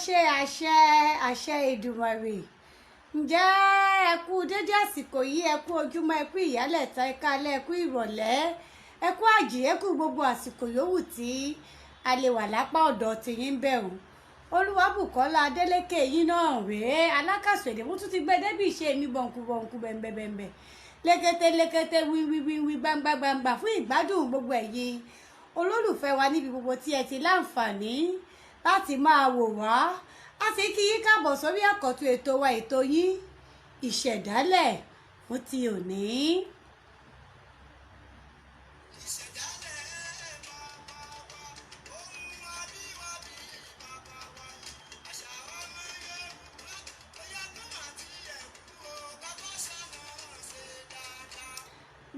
ṣe àṣẹ àṣẹ Èdùmàrè. Ǹjẹ́ ẹ kú dédé àsìkò yìí, ẹ kú ojúmọ́, ẹ kú ìyálẹ̀ta, ẹ káalẹ́, ẹ kú ìrọ̀lẹ́, ẹ kú àjì, ẹ kú gbogbo àsìkò yòówù tí a lè wà lápá ọ̀dọ̀ tiyín bẹ̀rù. Olúwabùkọ́lá Adélékè yín náà rèé, alákàsọ̀ èdè mo tún ti gbé débi ìṣe mi bọ̀ǹkù bẹ̀m̀bẹ̀ lékété wíwí gbangba fún ìgbádùn gbogbo ẹ̀yin olólùfẹ́ wa níbi gbogbo tí ẹ ti láǹfààní láti máa wò wá. A sì kí yín káàbọ̀ sórí àkọ́tún ètò wa, ètò yín ìṣẹ̀dálẹ̀ fún ti òní.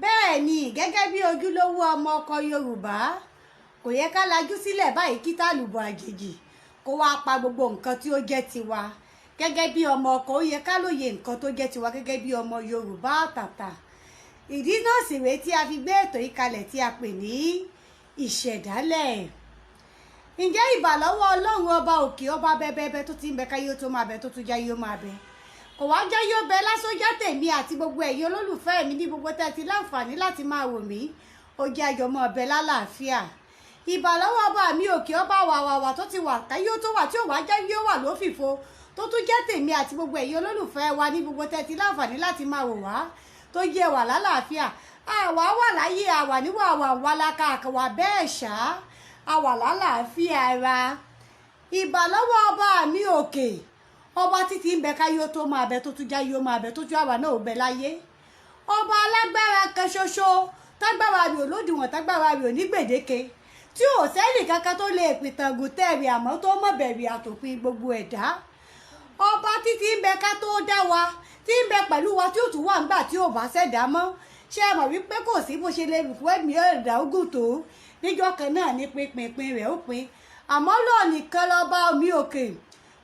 Bẹ́ẹ̀ ni, gẹ́gẹ́ bí ojúlówó ọmọ ọkọ Yorùbá, kò yẹ ká lajú sílẹ̀ báyìí kí tálùbọ̀ àjèjì kó wá pa gbogbo nǹkan tí ó jẹ́ tiwa. Gẹ́gẹ́ bí ọmọ ọkọ, ó yẹ ká lóye nǹkan tó jẹ́ tiwa gẹ́gẹ́ bí ọmọ Yorùbá àtàtà. Ìdí náà sì rèé tí a fi gbé ètò yìí kalẹ̀ tí a pè ní ìṣẹ̀dálẹ̀. Ǹjẹ́ ìbà lọ́wọ́ Ọlọ́run ọba òkè, ọba bẹ́bẹ́bẹ́ tó ti ń bẹ káyé tó máa bẹ, tó tún jáyé ó máa bẹ. Kò wá jẹ́ yóò bẹ lásán jẹ́ tèmi àti gbogbo ẹ̀yin olólùfẹ́ mi ní gbogbo tẹ́ ti láǹfààní láti máa wò mí. Ó jẹ́ àjọmọ́ ọbẹ̀ lálàáfíà. Ìbà lọ́wọ́ ọba mi òkè, ọba wàwàwà tó ti wà káyé tó wà tí ò wá jẹ́ yóò wà lófìfo, tó tún jẹ́ tèmi àti gbogbo ẹ̀yin olólùfẹ́ wa ní gbogbo tẹ́ ti láǹfààní láti máa wò wá, tó jẹ́ wà lálàáfíà. Àwa wà láyé, àwa níwà wà láka àkàwà bẹ́ẹ̀ ṣá, àwa lálàáfíà ara. Ìbà lọ́wọ́ ọba mi òkè, ọba títí ń bẹ káyé tó máa bẹ, tó tún jáyé ó máa bẹ, tó tún àwa náà ò bẹ láyé. Ọba alágbára kan ṣoṣo, tágbára rẹ̀ ò lódiwọ̀n, tágbára rẹ̀ ò ní gbèdéke, tí ò sẹ́nì kankan tó lè pìtàngùn tẹ̀rì àmọ́ tó mọ̀ bẹ̀rì àtòpin gbogbo ẹ̀dá. Ọba títí ń bẹ ká tó dá wa, tí ń bẹ pẹ̀lú wa tí ó tún wà ńgbà tí ò bá ṣẹ̀dá mọ́. Ṣé ẹ mọ̀ wípé kò sí bó ṣe lè rùkú ẹ̀mí ẹ̀dá ogun tó, níjọ́ kan náà ní pinpin rẹ̀ ó pin. Àmọ́ lọ́ọ̀ nìkan lọ́ba mi òkè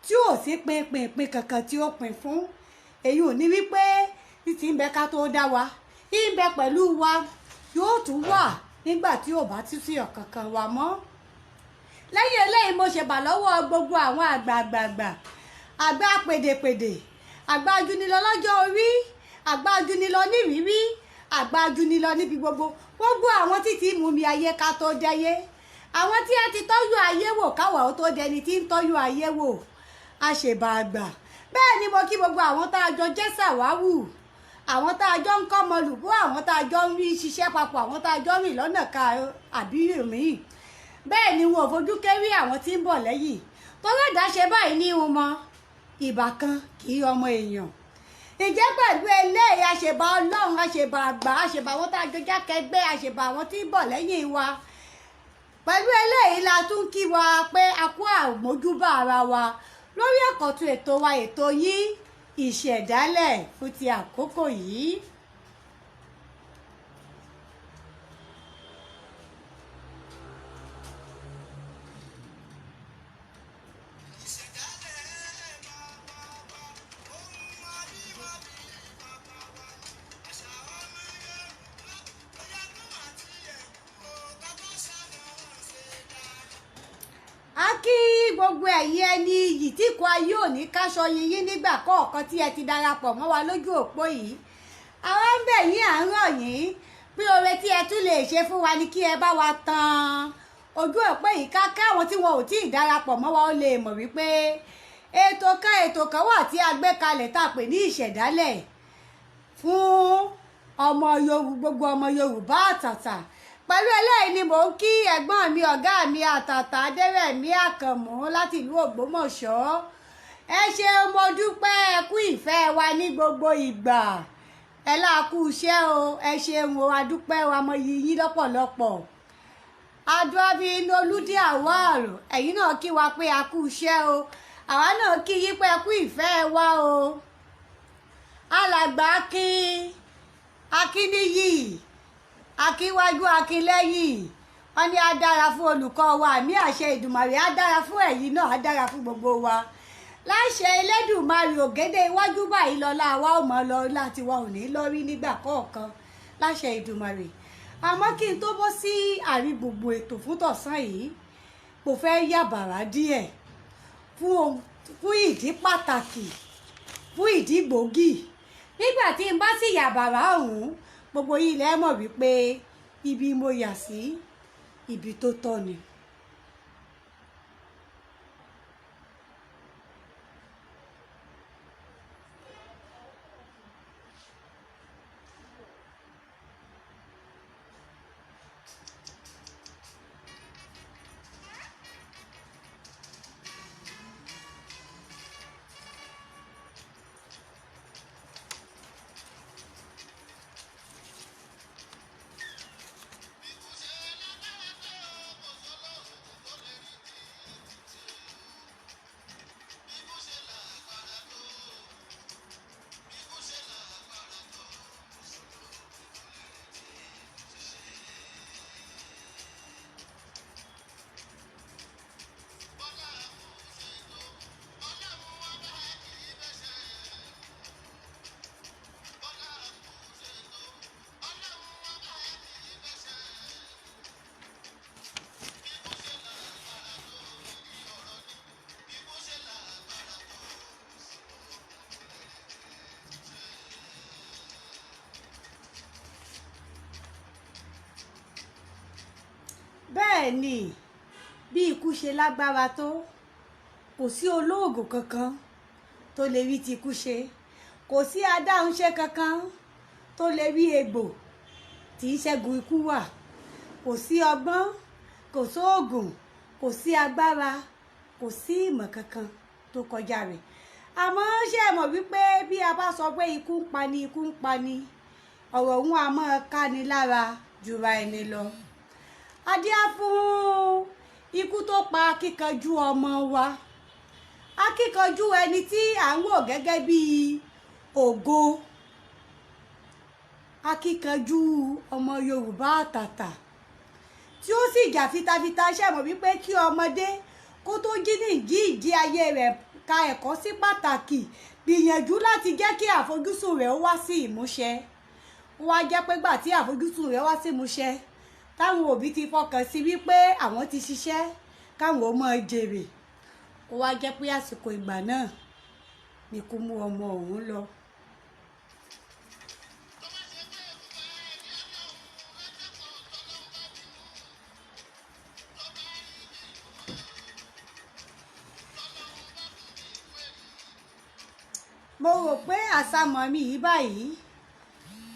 tí ò sí pinpin kankan tí ó pin fún. Èyí ò ní wípé títí ń bẹ ká tó dá wa, ń bẹ pẹ̀lú wa, yóò tún wà nígbà tí ò bá tún sí ọ̀kankan wa mọ́. Lẹ́yìn eléyìí mo ṣe bà lọ́wọ́ gbogbo àwọn àgbààgbà, àgbà pèdèpèdè, àgbà ajúnilọ lọ́jọ́ orí, àgbà ajúnilọ nírírí, àgbà ajúnilọ níbi gbogbo àwọn títí mú mi ayé ká tó dẹ́yé, àwọn tí a ti tọ́jú ayé wò káwa ó tó dẹni tí ń tọ́jú ayé wò, àṣebà àgbà. Bẹ́ẹ̀ ni mo kí gbogbo àwọn tá a jọ jẹ́ sàwáwù, àwọn tá a jọ ń kọ́ ọmọlùbọ́, àwọn tá a jọ ń rí ṣiṣẹ́ papọ̀, àwọn tá a jọ rìn lọ́nà ká àbí mi. Bẹ́ẹ̀ ni wọn ò fojú kéré àwọn tí ń bọ̀ lẹ́yìn, torí ẹ̀dá ṣe báyìí ní wọn mọ ìbà kan kì í ọmọ èèyàn. Ǹjẹ́ pẹ̀lú eléyìí, àṣebà Ọlọ́run, àṣebà àgbà, àṣebà àwọn tá a jọ jákẹgbẹ́, àṣebà àwọn tí ń bọ̀ lẹ́yìn wa. Pẹ̀lú eléyìí la tún kí wa pé a kú àmójúbà ara wa lórí àkọ́tún ètò wa, ètò yín ìṣẹ̀dálẹ̀ fún ti àkókò yìí. A kí gbogbo ẹ̀yin ẹni yìí tí kò ayé òní káṣọ yín nígbà kọ̀ọ̀kan tí ẹ ti darapọ̀ mọ́ wa lójú òpó yìí. Àwọn ń bẹ̀ yín, à ń rọ̀ yín pé oore tí ẹ tún lè ṣe fún wa ni kí ẹ bá wa tan ojú òpó yìí ká káwọn tí wọn ò tí ì darapọ̀ mọ́ wa ó lè mọ̀ wípé ètò kan wà tí a gbé kalẹ̀ tá a pè ní ìṣẹ̀dálẹ̀ fún gbogbo ọmọ Yorùbá àtàtà. Pẹ̀lú eléyìí ni mò ń kí ẹ̀gbọ́n mi, ọ̀gá mi àtàtà Adérẹ̀mí Àkànmú láti ìlú Ògbómọ̀ṣọ́. Ẹ ṣeun, mo dúpẹ́, ẹ kú ìfẹ́ wa ní gbogbo ìgbà. Ẹ láàkú iṣẹ́ o, ẹ ṣeun o, adúpẹ́ wa mọ yín lọ́pọ̀lọpọ̀. Adúlábí Olúdé Àwárò, ẹ̀yin náà kí wa pé a kú iṣẹ́ o, àwa náà kí yín pé ẹ kú ìfẹ́ wa o. Alàgbà Akíníyì, akíwájú akínlẹ́yìn, wọ́n ní á dára fún olùkọ́ wa, àmì àṣẹ Ìdùmarè, á dára fún ẹ̀yin náà, á dára fún gbogbo wa. Láṣẹ Elédùmarè, ògédé iwájú báyìí lọ́lá wa ò mọ̀ lọ láti wa ò ní lórí nígbà kọ̀ọ̀kan láṣẹ Ìdùmarè. Àmọ́ kí n tó bọ́ sí àrí gbogbo ètò fún tọ̀sán yìí, mo fẹ́ yàbàrá díẹ̀. fún ìdí pàtàkì, fún ìdí gbòógì. Nígbà tí n bá sì yà bàrà ọ̀hún, gbogbo yín lẹ mọ̀ wípé ibi mo yà sí ibi tó tọ́ ni. Bẹ́ẹ̀ ni, bí ikú ṣe lágbára tó, kò sí olóògùn kankan tó lè rí ti ikú ṣe, kò sí adáhunṣe kankan tó lè rí egbò tí í ṣẹ́gun ikú wà, kò sí ọgbọ́n, kò sóògùn, kò sí agbára, kò sí ìmọ̀ kankan tó kọjá rẹ̀. Àmọ́ ṣé ẹ mọ̀ wípé bí a bá sọ pé ikú ń pani, ikú ń pani, ọ̀rọ̀ òun á máa káni lára jura ẹni lọ. Adíá fún ikú tó pa akíkanjú ọmọ wa, akíkanjú ẹni tí à ń wò gẹ́gẹ́ bí ògo, akíkanjú ọmọ Yorùbá àtàtà tí ó sì jà fitafita. Ṣé mọ̀ wípé kí ọmọdé kó tó jí ní ìjí ayé rẹ̀ ka ẹ̀kọ́ sí pàtàkì, gbìyànjú láti jẹ́ kí àfojúsùn rẹ̀ ó wá sí ìmúṣẹ. Ó wá jẹ́ pé gbà tí àfojúsùn rẹ̀ wá sí ìmúṣẹ, táwọn òbí ti fọkàn sí wípé àwọn ti ṣiṣẹ́ káwọn ó máa jèrè, ó wá jẹ́ pé àsìkò ìgbà náà ni kó mú ọmọ òun lọ. Mo rò pé àsámọ̀ mi yìí báyìí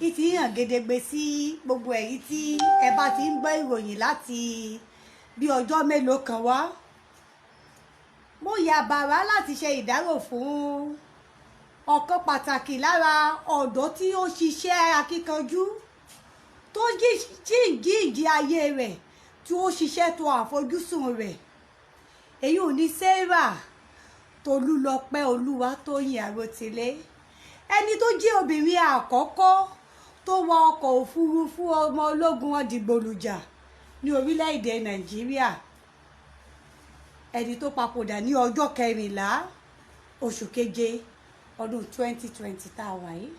ìtì hàn gedegbe sí gbogbo èyí tí ẹ bá ti ń gbọ́ ìròyìn láti bí ọjọ́ mélòó kan wá. Mo yà bàrà láti ṣe ìdárò fún ọ̀kan pàtàkì lára ọ̀dọ́ tí ó ṣiṣẹ́ akíkanjú, tó jíǹjí ayé rẹ̀, tí ó ṣiṣẹ́ tó àfojúsùn rẹ̀. Èyí ò ní Sarah Tolúlọpẹ́ Olúwatóyìn Àròtilé, ẹni tó jẹ́ obìnrin àkọ́kọ́ tó wọ ọkọ̀ òfurufú ọmọ ológun ọ̀dìgbòlùjà ní orílẹ̀-èdè Nàìjíríà, ẹni tó papòdà ní ọjọ́ 14 oṣù keje ọdún 2020 tá a wà yìí.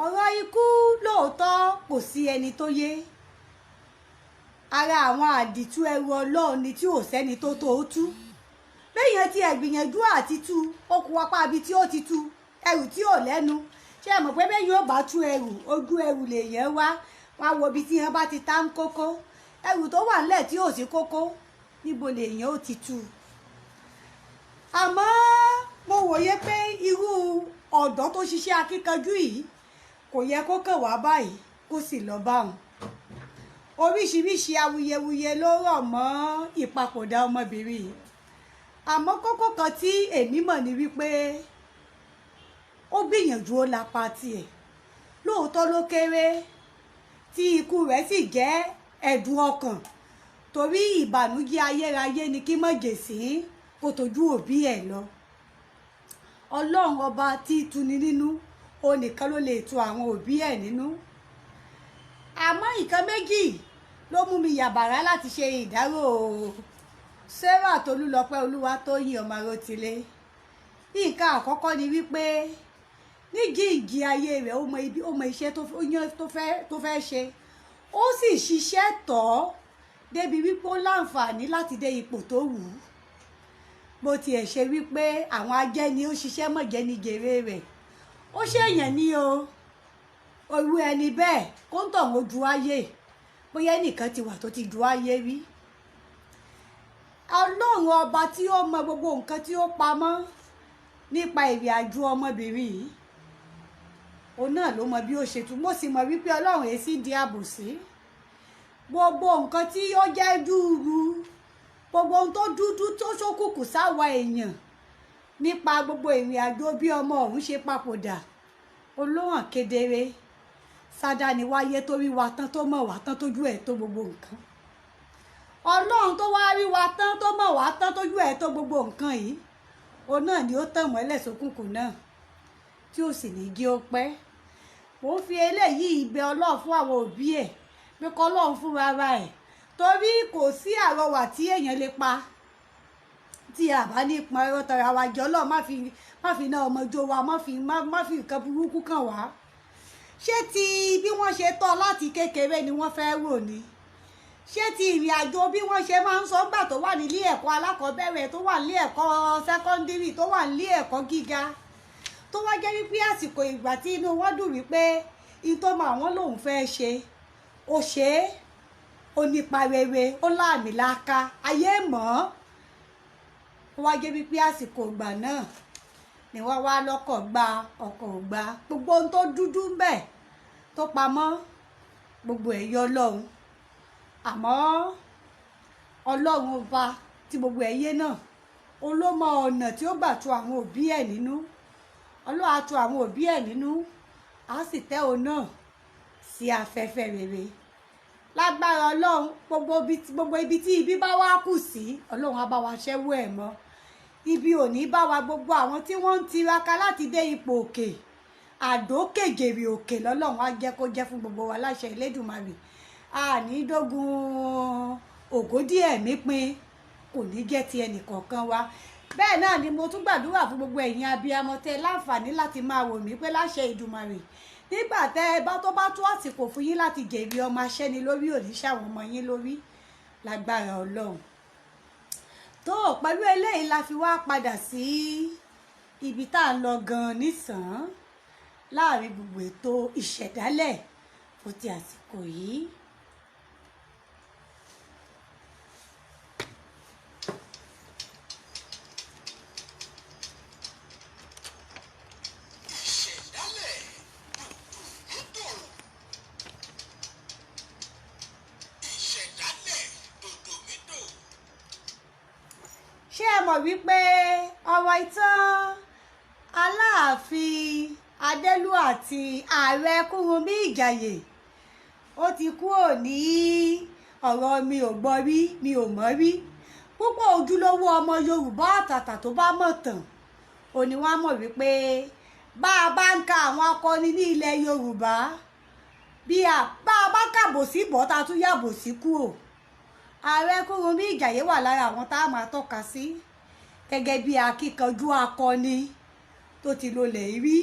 Ọ̀rọ̀ ikú lóòótọ́ kò sí ẹni tó yé, ara àwọn àdìtú ẹrù Ọlọ́run ni tí ò sẹ́ni tó tó tú. Béèyàn ti ẹ̀gbìyànjú àti tú, ó kù apá ibi tí ó ti tú, ẹrù tí ò lẹ́nu. Ṣé ẹ mọ̀ pé béèyàn ò bá tú ẹrù, ojú ẹrù lèèyàn wá, wá wo ibi tí wọ́n bá ti tá ń kókó. Ẹrù tó wà nílẹ̀ tí ò sí kókó, níbo lèèyàn ó ti tú. Àmọ́ mo wòye pé irú ọ̀dọ́ tó ṣiṣẹ́ akíkanjú yìí kò yẹ kó kàn wá báyìí kó sì lọ bá wọn. Oríṣiríṣi awuyewuye ló rọ̀ mọ́ ìpapòdà ọmọbìnrin yìí. Àmọ́ kókó kan tí èmi mọ̀ ni wípé ó gbìyànjú ó lapa tiẹ̀. Lóòótọ́ ló kéré tí ikú rẹ̀ sì jẹ́ ẹ̀dùn ọkàn, torí ìbànújẹ́ ayérayé ni kí májèsí kó tójú òbí ẹ̀ lọ. Ọlọ́run ọba tí tuni nínú, òun nìkan ló lè tu àwọn òbí ẹ̀ nínú. Àmọ́ nǹkan méjì ló mú mi yàbàrá láti ṣe ìdárò Sarah Tolúlọpẹ́ Olúwatóyìn ọmọ Àròtilé. nǹkan àkọ́kọ́ ni wípé níjìjì ayé rẹ̀ ó mọ iṣẹ́ tó fẹ́ ṣe, ó sì ṣiṣẹ́ tọ̀ ọ́ débi wípé ó láǹfààní láti dé ipò tó wù ú. bó tiẹ̀ ṣe wípé àwọn ajẹ́ni ó ṣiṣẹ́ mọ̀jẹ́ni jèrè rẹ̀, ó ṣèyàn ní o orú ẹni bẹ́ẹ̀ kó ń tọ̀hún ojú ayé, bóyá ẹnìkan ti wà tó ti ju ayé rí. Ọlọ́run ọba tí ó mọ gbogbo nǹkan tí ó pamọ́ nípa ìrìn àjò ọmọbìnrin yìí, òun náà ló mọ bí ó ṣe tún. Mo sì mọ̀ wípé Ọlọ́run èsì di àbòsí. Gbogbo nǹkan tí ó jẹ́ dúdú, gbogbo ohun tó dúdú tó ṣókùnkùn sáwa èèyàn nípa gbogbo ìrìn àjò bí ọmọ ọ̀hún ṣe papòdà, olóhàn kedere. Sádàní wáyé tó rí wa tán, tó mọ̀ wá tán, tójú ẹ̀ tó gbogbo nǹkan. Ọlọ́run tó wá rí wa tán, tó mọ̀ wá tán, tójú ẹ̀ tó gbogbo nǹkan yìí, òun náà ni ó tàn mọ́lẹ̀ sókùnkùn náà tí ó sì ní jí ó pẹ́. Mo ń fi eléyìí bẹ̀ Ọlọ́run fún àwọn òbí ẹ̀ pé kọ́ Ọlọ́run fún rárá ẹ̀, torí kò sí àrọwà tí èèyàn lè pa tí a bá ní pọn ẹ̀rọ tara wa jẹ́. Ọlọ́run má fi ná ọmọjó wa, má fi nǹkan burúkú kàn wá. Ṣé ti bí wọ́n ṣe tọ́ láti kékeré ni wọ́n fẹ́ rò ni? Ṣé ti ìrìn àjò bí wọ́n ṣe máa ń sọ gbà tó wà nílé ẹ̀kọ́ alákọ̀ọ́bẹ̀rẹ̀, tó wà nílé ẹ̀kọ́ sẹ́kọ́ndírì, tó wà nílé ẹ̀kọ́ gíga, tó wá jẹ́ wípé àsìkò ìgbà tí inú wọn dùn wípé ìtọ́mọ àwọn lòun fẹ́ ṣe, ó ṣe é, ó nípa rere, ó láàmìlàaka, ayé mọ̀ ọ́. Ó wá jẹ́ wípé àsìkò ìgbà náà ni wọ́n wá lọ́kọ̀ gba ọkọ̀ gba gbogbo ohun tó dúdú ń bẹ tó pamọ́, gbogbo ẹ̀ yọ Ọlọ́run. Àmọ́ Ọlọ́run ọba tí gbogbo ẹ̀ yé náà, òun ló mọ ọ̀nà tí ó gbà tu àwọn òbí ẹ̀ nínú. Ọlọ́run á tu àwọn òbí ẹ̀ nínú, á sì tẹ́ òun náà sí afẹ́fẹ́ rere. Lágbára Ọlọ́run, gbogbo ibi tí ibi bá wá kù sí, Ọlọ́run á bá wa ṣẹ́wó ẹ̀ mọ́. Ibi ò ní bá wa. Gbogbo àwọn tí wọ́n ń tiraka láti dé ipò òkè, àdókèjèrè òkè, lọ́lọ́run á jẹ́ kó jẹ́ fún gbogbo wa láṣẹ Elédùmarè. Àní dógun ògódì ẹ̀mí pin, kò ní jẹ́ ti ẹnìkọ̀ọ̀kan wa. Bẹ́ẹ̀ náà ni mo tún gbàdúrà fún gbogbo ẹ̀yin abiyamọ tẹ́ láǹfààní láti máa wò mí pé láṣẹ Ìdùmarè, nígbà tẹ́ ẹ bá tó bá tó àsìkò fún yín láti jèrè ọmọ aṣẹ́ni lórí, òní ṣàwọn ọmọ yín lórí lágbára Ọlọ́run. Tó pẹ̀lú eléyìí la fi wá padà sí ibi tá à ń lọ gan-an nísàn-án láàrin gbogbo ètò ìṣẹ̀dálẹ̀ fún ti àsìkò yìí. Ṣé ẹ mọ̀ wípé ọ̀rọ̀ ìtàn Aláàfin Adélú àti Ààrẹ Kúrúnmí Ìjàyè ó ti kúrò ní ọ̀rọ̀ mi ò gbọ́ rí, mi ò mọ̀ rí. Púpọ̀ ojúlówó ọmọ Yorùbá àtàtà tó bá mọ̀ tàn, òní wọ́n mọ̀ wípé bá a bá ń ka àwọn akọni ní ilẹ̀ Yorùbá, bá a bá kàbòsí bọ́ ta tún yàbòsí kúrò, Ààrẹ Kúrúnmí Ìjàyè wà lára àwọn tá a máa tọ́ka sí gẹ́gẹ́ bí akíkanjú akọni tó ti lolẹ̀ rí.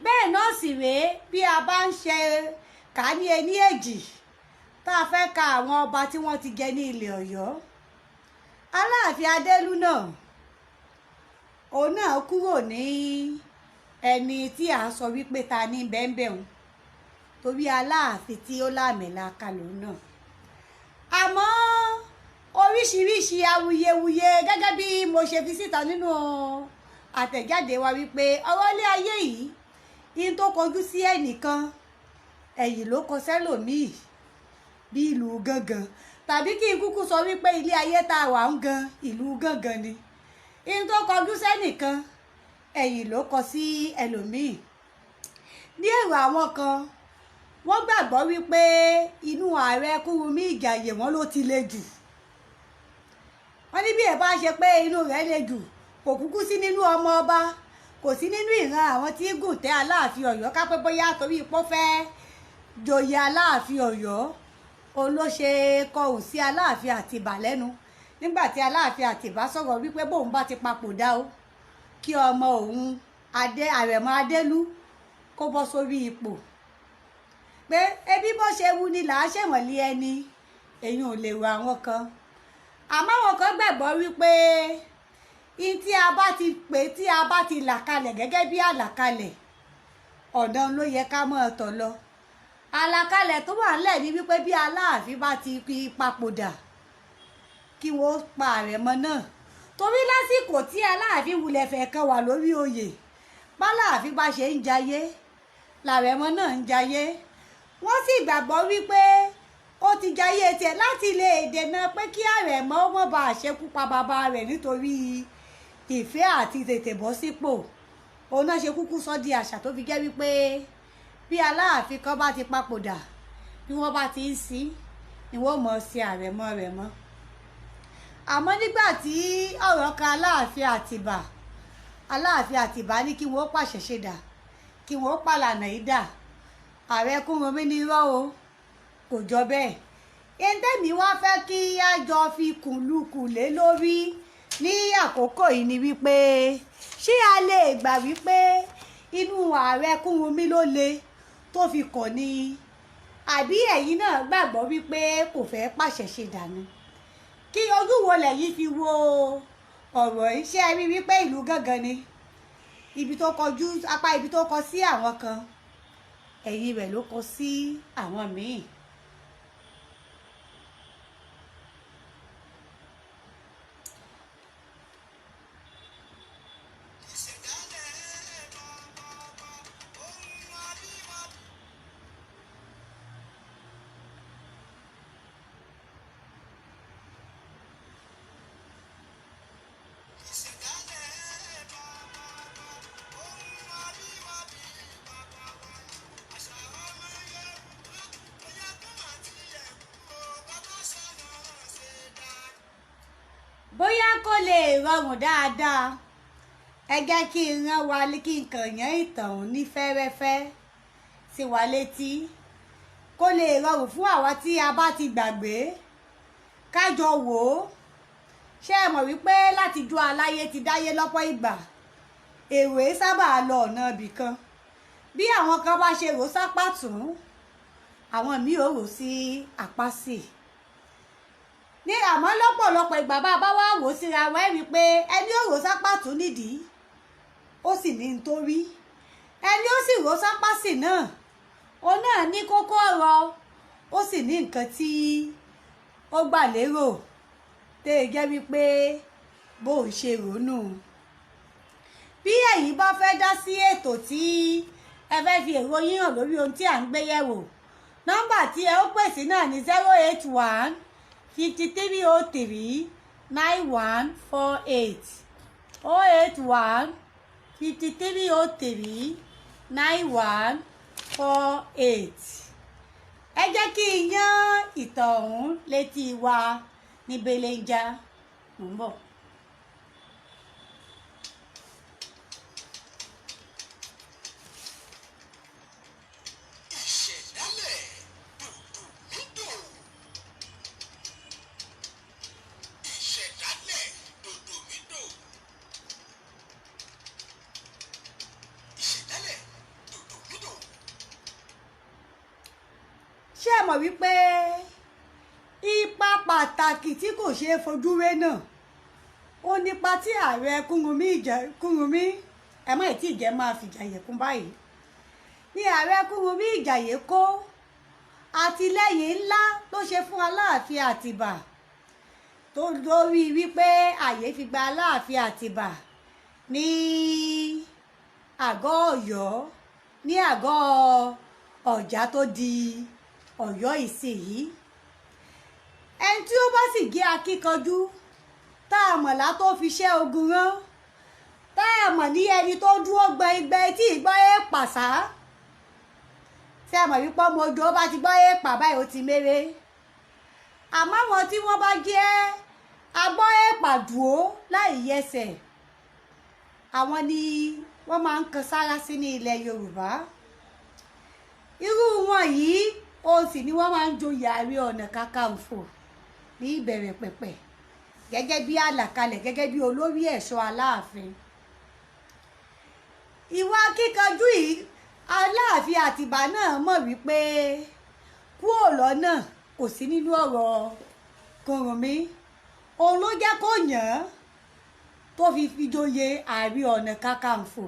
Bẹ́ẹ̀ náà sì rèé, bí a bá ń ṣe kà ní ení èjì tá a fẹ́ ka àwọn ọba tí wọ́n ti jẹ ní ilẹ̀ Ọ̀yọ́, Aláàfin Adélú náà, òun náà kúrò ní ẹni tí a sọ wípé ta ní bẹ́ẹ̀nbẹ́ẹ̀hún, torí Aláàfin tí ó láàmìlàaka lòun náà. Àmọ́ oríṣiríṣi awuyewuye gẹ́gẹ́ bí mo ṣe fi síta nínú àtẹ̀jáde wa wípé ọ̀rọ̀ ilé ayé yìí, in tó kọjú sí ẹnìkan ẹ̀yìn ló kọ sẹ́lòmíì, bí ìlú gángan, tàbí kí n kúkú sọ wípé ilé ayé tá a wà ń gan ìlú gángan ni. In tó kọjú sẹ́nìkan ẹ̀yìn ló kọ sí ẹlòmíì. Ní èrò àwọn kan, wọ́n gbàgbọ́ wípé inú Ààrẹ Kúrúnmí Ìjàyè wọn ló ti le jù. Wọ́n ní bí ẹ̀ bá ṣe pé inú rẹ̀ le jù, kò kúkú sí nínú ọmọ ọba, kò sí nínú ìran àwọn tí gùn tẹ́ Aláàfin Ọ̀yọ́, ká pé bóyá torí ipò fẹ́ joyè Aláàfin Ọ̀yọ́, òun ló ṣe kọrùn sí Aláàfin Àtìbà lẹ́nu nígbà tí Aláàfin Àtìbà sọ̀rọ̀ wípé bóun bá ti papòdà o, kí ọmọ òun Àrẹ̀mọ Adélú kó bọ́ sórí ipò pé ebi bó ṣe wù ni là á ṣèwọ̀nlé ẹni èyí ò lè rọ àwọn kan àmọ́ àwọn kan gbàgbọ́ wípé in tí a bá ti pè tí a bá ti là kalẹ̀ gẹ́gẹ́ bí àlàkalẹ̀ ọ̀dàn ló yẹ ká mọ́ ọ̀tọ̀ lọ àlàkalẹ̀ tó wà nílẹ̀ ní wípé bí Aláàfin bá ti fi papòdà kí wọ́n pa Àrẹ̀mọ náà torí lásìkò tí Aláàfin wulẹ̀ fẹ́ kan wà lórí oyè b'Aláàfin bá ṣe ń jayé l'Àrẹ̀mọ náà ń jayé wọ́n sì gbàgbọ́ wípé ó ti jayé tiẹ̀ láti lè dènà pé kí Àrẹ̀mọ mọ́ bá ṣekú pa bàbá rẹ̀ nítorí ìfẹ́ àti tètè bọ́ sípò òun náà ṣe kúkú sọ di àṣà tó fi jẹ́ wípé bí Aláàfin kan bá ti papòdà bí wọ́n bá ti ń sin ni wọ́n mọ̀ sí Àrẹ̀mọ rẹ̀ mọ́ àmọ́ nígbà tí ọ̀rọ̀ kan Aláàfin Àtìbà ní kí wọ́n pàṣẹ ṣe dà kí wọ́n pàlànà yìí dà Ààrẹ Kúrúnmí ní irọ́ o kò jọ bẹ́ẹ̀ ẹ̀ńtẹ́mi wá fẹ́ kí á jọ fi kùlùkù lé lórí ní àkókò yìí ni wípé ṣé a lè gbà wípé inú Ààrẹ Kúrúnmí ló le tó fi kọ̀ ni àbí ẹ̀yin náà gbàgbọ́ wípé kò fẹ́ pàṣẹ ṣe dànù kí ojú wo lẹ́yìn fi wo ọ̀rọ̀ iṣẹ́ rí wípé ìlú gángan ni ibi tó kọjú apá ibi tó kọ sí àwọn kan ẹ̀yìn rẹ̀ ló kọ sí àwọn míì. bóyá kó lè rọrùn dáadáa ẹ jẹ́ kí n rán wa kí n kàn yán ìtàn ní fẹ́rẹ́fẹ́ sí wa létí kó lè rọrùn fún àwa tí a bá ti gbàgbé kájọ wò ó ṣé ẹ mọ̀ wípé láti jó aláyé ti dáyé lọ́pọ̀ ìgbà èrò sábà lọ ọ̀nà ibì kan bí àwọn kan bá ṣe rò sápá tún àwọn míì ò rò sí apá sí ní àmọ́ lọ́pọ̀lọpọ̀ ìgbà bá wá wò síra wá rí pé ẹni ó rò sápá tún nídìí ó sì ní nítorí ẹni ó sì rò sápá sí náà òun náà ní kókó ọ̀rọ̀ ó sì ní nǹkan tí ó gbà lérò tẹ́ ẹ jẹ́ wípé bó ń ṣe rònú bí ẹ̀yin bá fẹ́ dá sí ètò tí ẹ fẹ́ fi èrò yín hàn lórí ohun tí à ń gbé yẹ̀wò nọ́mbà tí ẹ ó pèsè náà ní 081 5303 9148 081 5303 9148 ẹ jẹ́ kí n yán ìtàn ọ̀hún létí wa ní belenja ń bọ̀. ṣé ẹ mọ̀ wípé ipa pàtàkì tí kò ṣeé fojú wé náà ó nípa tí Ààrẹ Kúrúnmí ẹ má tí ìjẹ́ máa fìjàyè kún báyìí ní Ààrẹ Kúrúnmí Ìjàyè kó àtìlẹ́yìn ńlá ló ṣe fún Aláàfin Àtìbà tó lórí wípé ààyè fi gba Aláàfin Àtìbà ní àgọ́ Ọ̀yọ́ ní àgọ́ Ọ̀já tó di Ọ̀yọ́ ìsìnyí ẹni tí ó bá sì gé akíkanjú tá a mọ̀ látó fi ṣẹ́ ogun rán tá a mọ̀ ní ẹni tó dúró gbẹ̀ngbẹ̀ tí ìgbọ́ ẹ̀ pàṣá tí a mọ̀ wípé ọmọ ojú ó bá ti gbọ́ ẹ̀ pà báyìí ó ti méré àmọ́ àwọn tí wọ́n bá jẹ́ agbọ́ ẹ̀ pàdúró láì yẹsẹ̀ àwọn ni wọ́n máa ń kan sára sí ní ilẹ̀ Yorùbá irú wọn yìí òun sì ni wọ́n máa ń joyè Ààrẹ Ọ̀nà Kakanfò ní ìbẹ̀rẹ̀ pẹ̀pẹ̀ gẹ́gẹ́ bí àlàkalẹ̀ gẹ́gẹ́ bí olórí ẹ̀ṣọ́ Aláàfin ìwà kíkanjú yìí Aláàfin Àtìbà náà mọ̀ wípé kúò lọ́nà kò sí nínú ọ̀rọ̀ Kúrúnmí, òun ló jẹ́ kó yàn án tó fi joyè Ààrẹ Ọ̀nà Kakanfò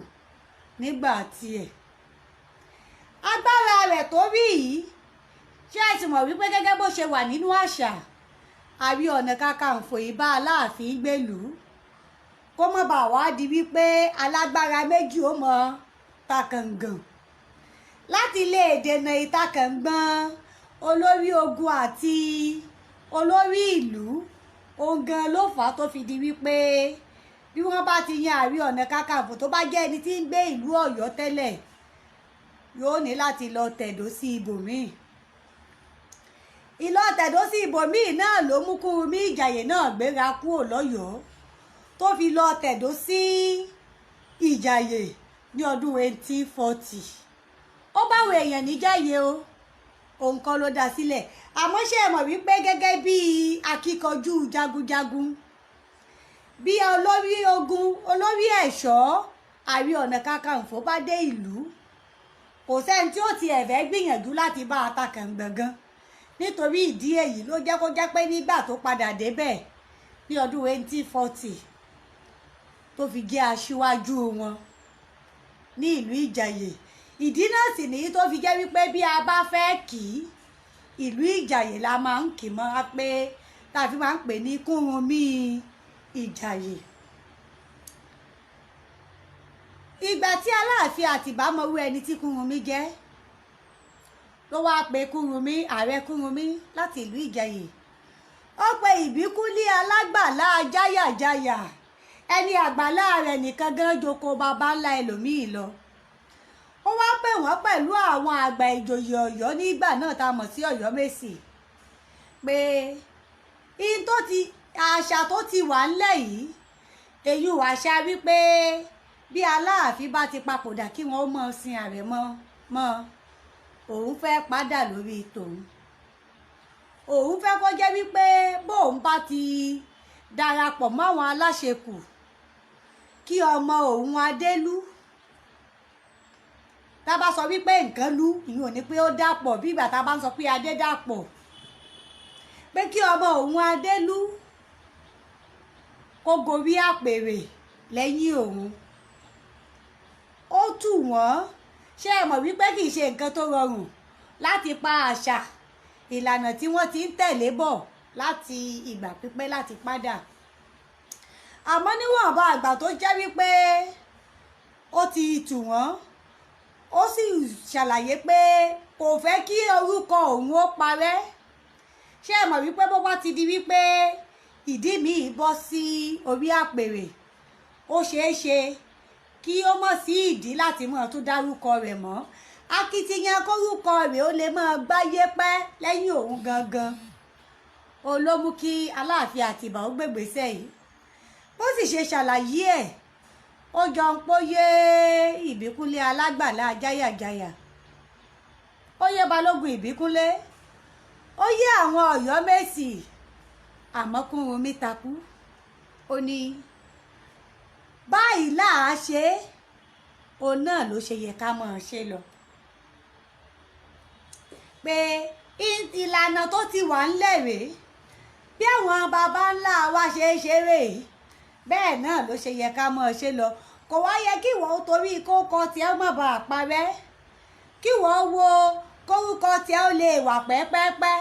nígbà tiẹ̀. Agbára rẹ̀ tó rí yìí ṣé ẹ sì mọ̀ wípé gẹ́gẹ́ bó ṣe wà nínú àṣà, Ààrẹ Ọ̀nà Kakanfò yìí bá Aláàfin gbèlú kó má bàa wá di wípé alágbára méjì ó mọ takàngàn. Láti lè dènà ìtakàngbọ̀n olórí ogun àti olórí ìlú, òun gan ló fà á tó fi di wípé bí wọ́n bá ti yan Ààrẹ Ọ̀nà Kakanfò tó bá jẹ́ ẹni tí ń gbé ìlú Ọ̀yọ́ tẹ́lẹ̀, yóò ní láti lọ tẹ̀dó sí ibòmíì. Ìlọ tẹ̀dó sí ibòmíì náà ló mú Kúrúnmí Ìjàyè náà gbéra kúrò lọ́yọ̀ọ́ tó fi lọ tẹ̀dó sí Ìjàyè ní ọdún 1840. Ó báwọn èèyàn níjàyè o, òun kọ́ ló dá sílẹ̀. Àmọ́ ṣé ẹ mọ̀ wípé gẹ́gẹ́ bí akíkanjú jagunjagun, bí olórí ogun, olórí ẹ̀ṣọ́ Ààrẹ Ọ̀nà Kakanfò bá dé ìlú, kò sẹ́ni tí ó ti ẹ̀fẹ́ gbìyànjú láti bá atakàngbọ̀ngàn. Nítorí ìdí èyí ló jẹ́ kó jẹ́ pé nígbà tó padà débẹ̀ ní ọdún 1840 tó fi jẹ́ aṣíwájú wọn ní ìlú Ìjàyè. Ìdí náà sì nìyí tó fi jẹ́ wípé bí a bá fẹ́ kì í, ìlú Ìjàyè la máa ń kì mọ́ pé tàbí máa ń pè ní Kúrúnmí Ìjàyè. Ìgbà tí Aláàfin Àtìbà mọrú ẹni tí Kúrúnmí jẹ́, ló wá pe Kúrúnmí, ààrẹ Kúrúnmí láti ìlú Ìjàyè. Ó pe Ìbíkúnlé alágbàlá jáyàjáyà, ẹni àgbàlá rẹ̀ nìkan gan joko baba ńlá ẹlòmíì lọ. Ó wá pè wọ́n pẹ̀lú àwọn àgbà ìjòyè Ọ̀yọ́ nígbà náà tá a mọ̀ sí Ọ̀yọ́mèsì pé àṣà tó ti wà ńlẹ̀ yìí, èyí àṣà wípé bí Aláàfin bá ti papòdà kí wọ́n mọ̀ sin àrẹ̀mọ mọ́, òun fẹ́ padà lórí tòun. Òun fẹ́ kó jẹ́ wípé bóun bá ti darapọ̀ mọ́ àwọn aláṣekù, kí ọmọ òun Adélú, tá bá sọ wípé nǹkan lú, ìyẹn ò ní pé ó dàpọ̀, bí ìgbà tá bá ń sọ pé adé dàpọ̀, pé kí ọmọ òun Adélú kó gorí àpèrè lẹ́yìn òun. Ó tù wọ́n. Ṣé ẹ mọ̀ wípé kì í ṣe nǹkan tó rọrùn láti pa àṣà ìlànà tí wọ́n ti ń tẹ̀lé bọ̀ láti ìgbà pípẹ́ láti padà. Àmọ́ níwọ̀nba àgbà tó jẹ́ wípé ó ti tù wọ́n, ó sì ṣàlàyé pé kò fẹ́ kí orúkọ òun ó parẹ́. Ṣé ẹ mọ̀ wípé bó bá ti di wípé ìdí míì bọ́ sí orí àpèrè, ó ṣeé ṣe kí ó mọ̀ sí ìdí láti mọ̀ tó dárúkọ rẹ̀ mọ́. Akitiyan kórúkọ rẹ̀ ó lè máa gbáyé pẹ́ lẹ́yìn òun gangan. Ó ló mú kí Aláàfin Àtìbà ó gbègbèsẹ̀ yìí. Bó sì ṣe ṣàlàyé ẹ̀, ó jọ ń póyé Ìbíkúnlé alágbàlá jáyàjáyà, ó yé Balógun Ìbíkúnlé, ó yé àwọn Ọ̀yọ́mèsì. Àmọ́ Kúrúnmí takú. Ó ní báyìí là á ṣe, òun náà ló ṣe yẹ ká máa ṣe lọ. Pé ìlànà tó ti wà ńlẹ̀ rèé, bí àwọn baba ńlá wa ṣe é ṣe rèé, bẹ́ẹ̀ náà ló ṣe yẹ ká máa ṣe lọ. Kò wá yẹ kí wọ́n torí kókó tí ẹ má bàa parẹ́, kí wọ́n wo kórúkọ tí ẹ ó lè wà pẹ́pẹ́pẹ́,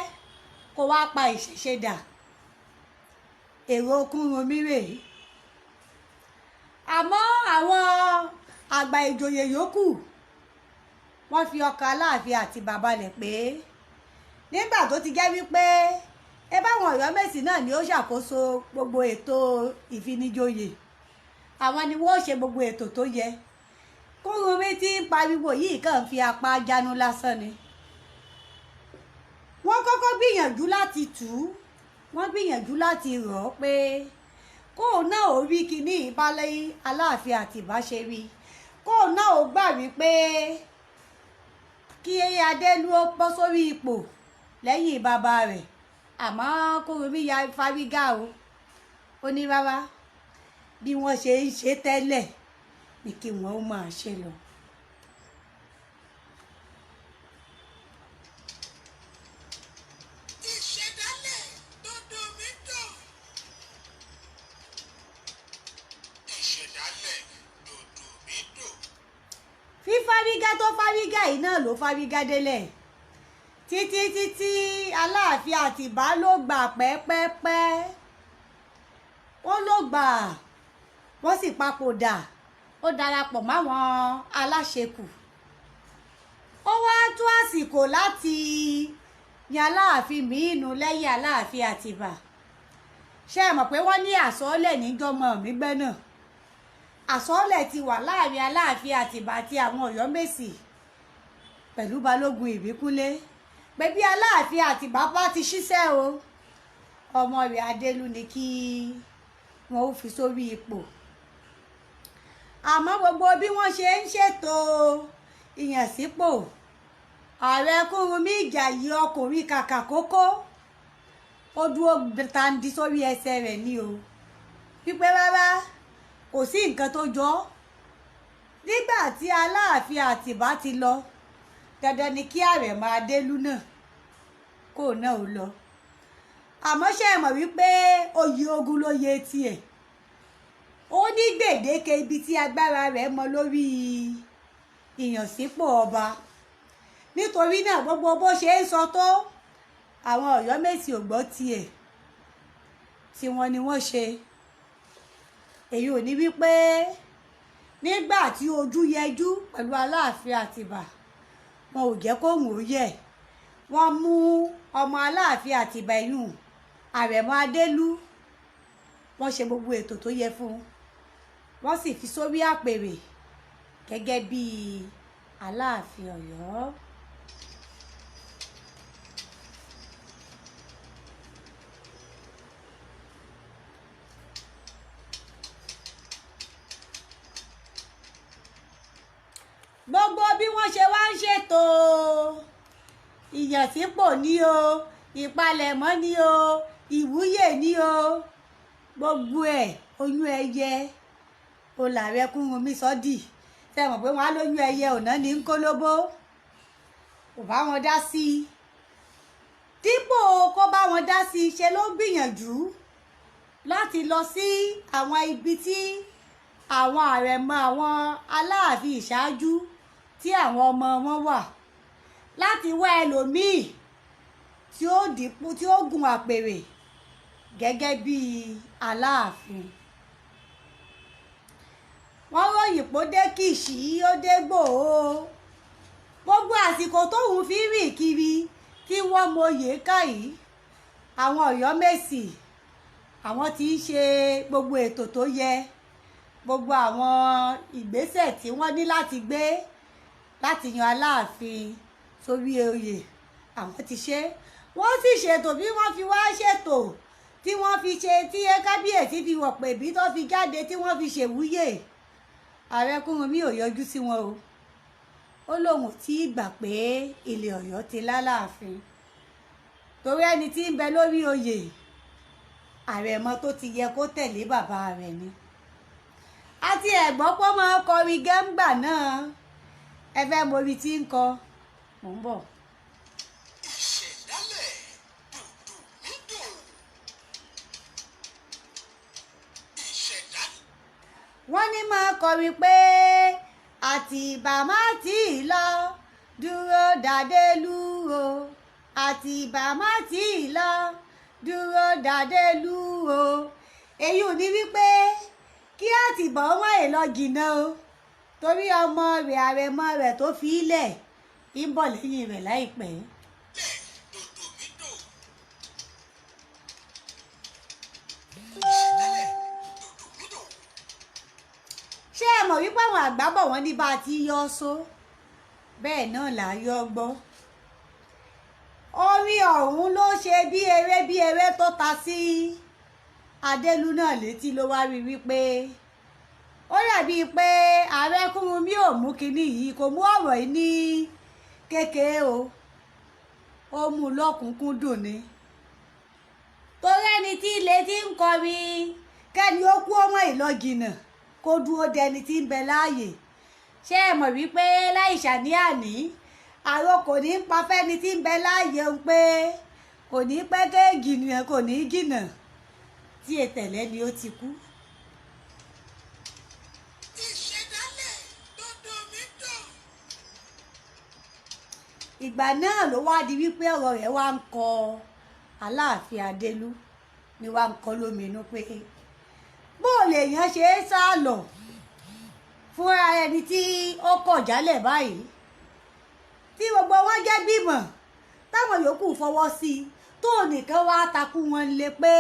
kó wá pa ìṣẹ̀ṣe dà. Èrò Kúrúnmí rèé. Àmọ́ àwọn àgbà ìjòyè yòókù wọ́n fi ọkàn Aláàfin Àtìbà balẹ̀ pé nígbà tó ti jẹ́ wípé báwọn Ọ̀yọ́mèsì náà ni ó ṣàkóso gbogbo ètò ìfinijoyè, àwọn ni wọ́n ṣe gbogbo ètò tó yẹ. Kúrúnmí tí ń pariwo yìí kàn fi apá jánu lásán ni. Wọ́n kọ́kọ́ gbìyànjú láti tù ú, wọ́n gbìyànjú láti rọ̀ ọ́ pé kóun náà ò rí kinní ìbálẹ̀ Aláàfin Àtìbà ṣe rí, kóun náà ò gbà wípé kí Adélú ó bọ́ sórí ipò lẹ́yìn bàbá rẹ̀. Àmọ́ Kúrúnmí ya fárígá o. Ó ní rárá, bí wọ́n ṣe ń ṣe tẹ́lẹ̀ ni kí wọ́n ó máa ṣe lọ. fífárígá tó fárígá yìí náà ló fárígá délẹ̀ títí Aláàfin Àtìbá ló gbà pẹ́pẹ́pẹ́ ó ló gbà wọ́n sì papòdà ó darapọ̀ máwọn aláṣekù ó wá tó àsìkò láti yan Aláàfin mìínú lẹ́yìn Aláàfin Àtìbá ṣé ẹ mọ̀ pé wọ́n ní àsọọ́lẹ̀ níjọmọ mi gbẹ́ náà àsọọ́lẹ̀ ti wà láàrin Aláàfin Àtìbá àti àwọn Ọ̀yọ́mèsì pẹ̀lú Balógun Ìbíkúnlé pé bí Aláàfin Àtìbá bá ti ṣiṣẹ́ o ọmọ rẹ̀ Adélú ni kí wọ́n ó fi sórí ipò àmọ́ gbogbo bí wọ́n ṣe ń ṣètò ìyànsípò ààrẹ Kúrúnmí Ìjàyè ọkùnrin kàkà kókó ó dúró tandi sórí ẹsẹ̀ rẹ̀ ni o wípé rárá kò sí nǹkan tó jọ nígbà tí Aláàfin Àtìbá ti lọ dandan ni kí Àrẹ̀mọ Adélú náà kó náà ó lọ àmọ́ ṣe é mọ̀ wípé oyè ogun ló yẹ tiẹ̀ ó ní gbèdéke ibi tí agbára rẹ̀ mọ lórí ìyànsípò ọba nítorí náà gbogbo bó ṣe ń sọ tó àwọn Ọ̀yọ́mèsì ò gbọ́ tiẹ̀ tí wọ́n ni wọ́n ṣe èyí ò ní wípé nígbà tí ojú yẹjú pẹ̀lú Aláàfin Àtìbá wọn ò jẹ́ kóhùn ó yẹ̀ wọ́n mú ọmọ Aláàfin Àtìbá inú Àrẹ̀mọ Adélú wọ́n ṣe gbogbo ètò tó yẹ fún wọ́n sì fi sórí àpèrè gẹ́gẹ́ bí Aláàfin Ọ̀yọ́. gbogbo bí wọ́n ṣe wá ń ṣètò ìyànsípò ní o ìpalẹ̀mọ́ ní o ìwúyè ní o gbogbo ẹ̀ oyún ẹyẹ o làárẹ̀ Kúrúnmí sọ́dì tẹ́ mọ̀ pé wọ́n á lóyún ẹyẹ ọ̀nà ní kólóbó kò bá wọn dá sí i dípò kó bá wọn dá sí i ṣe ló gbìyànjú láti lọ sí àwọn ibi tí àwọn àrẹ̀mọ àwọn Aláàfin ìṣáájú tí àwọn ọmọ wọn wà láti wá ẹlòmíì tí ó dípò tí ó gun àpèrè gẹ́gẹ́ bí Aláàfin wọ́n ròyìn pé ó dé Kìṣí ó dé Gbòó gbogbo àsìkò tóun fi rìn kiri tí wọ́n mọyè káyìí àwọn Ọ̀yọ́mèsì àwọn tí ń ṣe gbogbo ètò tó yẹ gbogbo àwọn ìgbésẹ̀ tí wọ́n ní láti gbé láti yan Aláàfin sórí oyè àwọn ti ṣe wọ́n sì ṣètò bí wọ́n fi wá ṣètò tí wọ́n fi ṣe tí kábíyèsí fi wọ̀ pé bí tó fi jáde tí wọ́n fi ṣèwúyè ààrẹ Kúrúnmí ò yọjú sí wọn o ó lóun tí gbà pé ilẹ̀ Ọ̀yọ́ ti lálàáfin torí ẹni tí ń bẹ lórí oyè àrẹ̀mọ tó ti yẹ kó tẹ̀lé bàbá rẹ̀ ni àti ẹ̀gbọ́n pọ́ máa kọrin gẹ́ńgbà náà ẹ fẹ́ morí tí ń kọ mò ń bọ̀. ìṣẹ̀dálẹ̀ dùdù nídùn ìṣẹ̀dálẹ̀. wọ́n ní máa kọrin pé Àtìbá má tì í lọ dúró d'Adélú o Àtìbá má tì í lọ dúró d'Adélú o èyí ò ní wípé kí Àtìbá wọ́n èlò jìnnà o torí ọmọ rẹ̀ àrẹ̀mọ rẹ̀ tó fi ilẹ̀ ń bọ̀ lẹ́yìn rẹ̀ láìpẹ́. ṣé ẹ mọ̀ wípé àwọn àgbà bọ̀ wọ́n ní bá a ti yọ ọ́ só bẹ́ẹ̀ náà là á yọ gbọ́ orin ọ̀hún ló ṣe bí eré tó ta sí Adélú náà létí ló wá rí wípé ó dàbí pé ààrẹ Kúrúnmí ò mú kinní yìí kò mú ọ̀rọ̀ yìí ní kékeré o ó mú lọ́kùnkúndùn ni torí ẹni tí ilé ti ń kọrin kẹ́ni ó kú ọmọ ìlọ́gìnà kó dúró dẹni tí ń bẹ láàyè. Ṣé ẹ mọ̀ wípé láì ṣàní-àní àrò kò ní pa fẹ́ni tí ń bẹ láàyè ń pé kò ní pẹ́ kéègì nìyẹn kò ní jìnnà tí ètẹ̀lẹ́ ni ó ti kú. ìṣẹ̀dálẹ̀ dodo mi dùn. Ìgbà náà ló wá di wípé ọ̀rọ̀ rẹ̀ wá ń kọ Aláàfin Adélú ni wá ń kọ lóminú pé bó lèèyàn ṣe é sá lọ fúnra ẹni tí ó kọ̀ jálẹ̀ báyìí tí gbogbo wọn jẹ́ bímọ táwọn yòókù fọwọ́ sí i tó nìkan wá takú wọn lé pé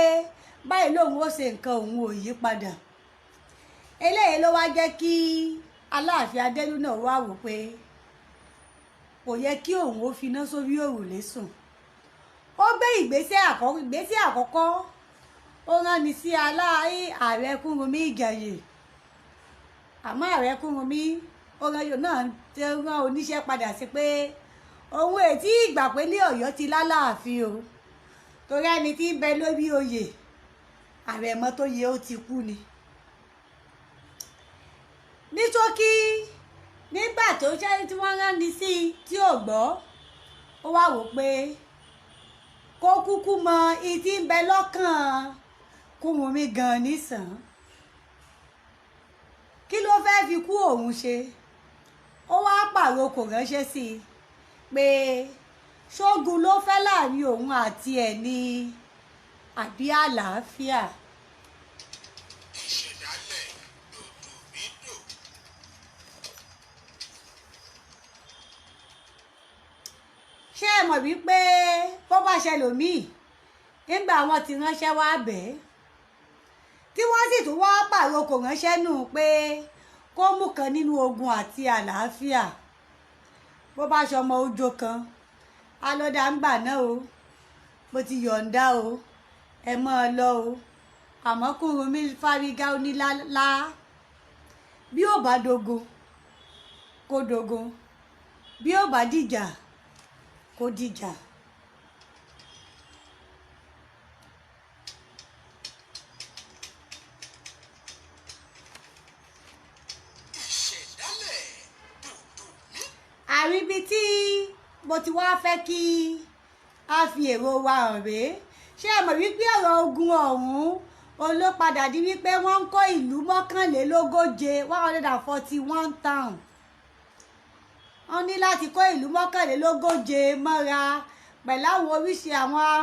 báyìí lòun ó ṣe nǹkan òun ò yí padà. Eléyìí ló wá jẹ́ kí Aláàfin Adélú náà wá wò pé kò yẹ kí òun ó finá sórí òrùlé sùn. Ó gbé ìgbésẹ̀ àkọ́kọ́ ó rán ni sí Ààrẹ Kúrúnmí Ìjàyè, àmọ́ Ààrẹ Kúrúnmí ó rán yóò náà tẹ rán oníṣẹ́ padà sí pé òun ètí ìgbà pé ní Ọ̀yọ́ ti lálàáfin o, torí ẹni tí ń bẹ lórí oyè àrẹ̀mọ tó yẹ ó ti kú ni. Ní ṣókí nígbà tó ṣe tí wọ́n rán ni sí tí ò gbọ́, ó wá wò pé kó kúkú mọ ìtí ń bẹ lọ́kàn Kúrúnmí gan nísàn. Kí ló fẹ́ fi kú òun ṣe? Ó wá pàrokò ránṣẹ́ sí i pé ṣógun ló fẹ́ láàrin òun àti ẹ̀ ní àbí àlàáfíà. ìṣẹ̀dálẹ̀ dodo mi dùn. Ṣé ẹ mọ̀ wípé bó bá ṣẹlòmíì nígbà wọn ti ránṣẹ́ wá bẹ́ẹ̀ tí wọ́n sì tún wá pàrokò ránṣẹ́ nù pé kó mú kan nínú ogun àti àlàáfíà, bó bá ṣọmọ ọjọ́ kan alọ́dà ń gbà náà o, mo ti yọ̀ǹda o, ẹ mọ́ ọ lọ o. Àmọ́ Kúrúnmí fárígá ó ní lá bí ó bá dogun kó dogun, bí ó bá dìjà kó dìjà. ìṣẹ̀dálẹ̀ dodo mi. Àríbi tí mo ti wá fẹ́ kí a fi èrò wa hàn rèé. Ṣé ẹ mọ̀ wípé ọ̀rọ̀ ogun ọ̀hún ló padà di wípé wọ́n ń kọ́ ìlú 141 town. Wọ́n ní láti kọ́ ìlú 141 mọ́ra pẹ̀lú àwọn oríṣi àwọn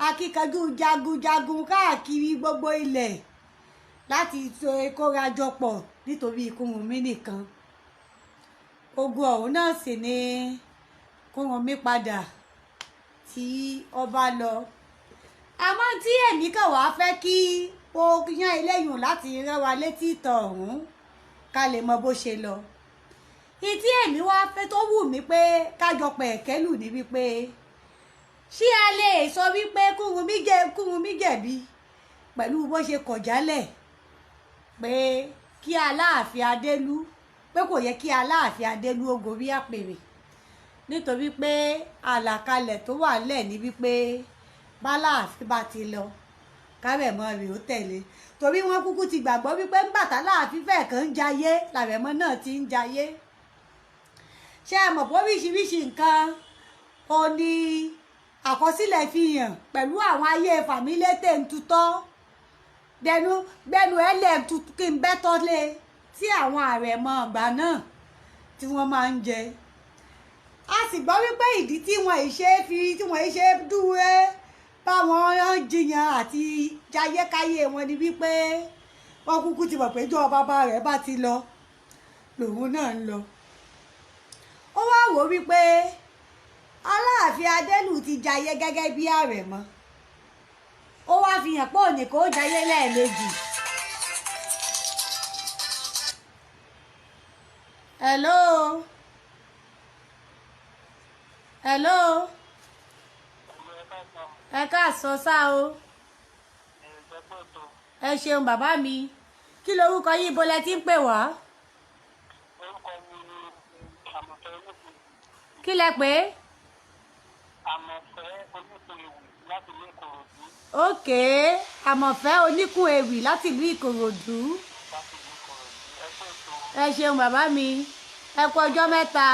akíkanjú jagunjagun káàkiri gbogbo ilẹ̀ láti kórajọpọ̀ nítorí Kúrúnmí nìkan. Ogun ọ̀hún náà sì ni Kúrúnmí padà tí ọba lọ. Àmọ́ tí èmi kàn wá fẹ́ kí o yan eléyùn láti rán wa létí ìtàn ọ̀hún ká lè mọ bó ṣe lọ. Ìtí èmi wá fẹ́ tó wù mí pé kájọ pẹ̀kẹ́lù ní wípé ṣé a lè sọ wípé Kúrúnmí jẹ̀bi pẹ̀lú bó ṣe kọ̀ jálẹ̀ pé kí Aláàfin Adélú pé kò yẹ kí Aláàfin Adélú ó gorí àpèrè, nítorí pé àlàkalẹ̀ tó wà lẹ̀ ní wípé báláàfin bá ti lọ kárẹ̀mọ rẹ̀ ó tẹ̀lé, torí wọ́n kúkú ti gbàgbọ́ wípé ń bàtà láàfin fẹ́ẹ̀ kan ń jayé làrẹ̀mọ náà ti ń jayé. Ṣé ẹ mọ̀ pé oríṣiríṣi nǹkan ò ní àkọsílẹ̀ fi hàn pẹ̀lú àwọn ayé fàmílétè ń tutọ́ gbẹnu ẹlẹ́ kí n bẹ́tọ́ lé tí àwọn àrẹ̀mọ ọ̀gbà náà tí wọ́n máa ń jẹ. A sì gbọ́ wípé ìdí tí wọ́n ṣe dúró báwọn jiyàn àti jayékáyé wọn ni wípé wọ́n kúkú ti mọ̀ pé jọ́ bàbá rẹ̀ bá ti lọ lòun náà ń lọ. Ó wá wò wípé Aláàfin Adélú ti jayé gẹ́gẹ́ bí àrẹ̀mọ, ó wá fi hàn pé òní kò jayé lẹ́ẹ̀mejì. Hello. Ẹ káàsán sá o. Ẹ ṣeun bàbá mi. Kí lorúkọ yín, ibo lẹ ti ń pè wá? Orúkọ mi ni Àmọ̀fẹ́ Oníkun. Kí lẹ pè é? Àmọ̀fẹ́ Oníkun Ewì láti ìlú Ìkòròdú. Ókè, Àmọ̀fẹ́ Oníkun Ewì láti ìlú Ìkòròdú. ẹ ṣeun bàbá mi ẹ kú ọjọ́ mẹ́ta.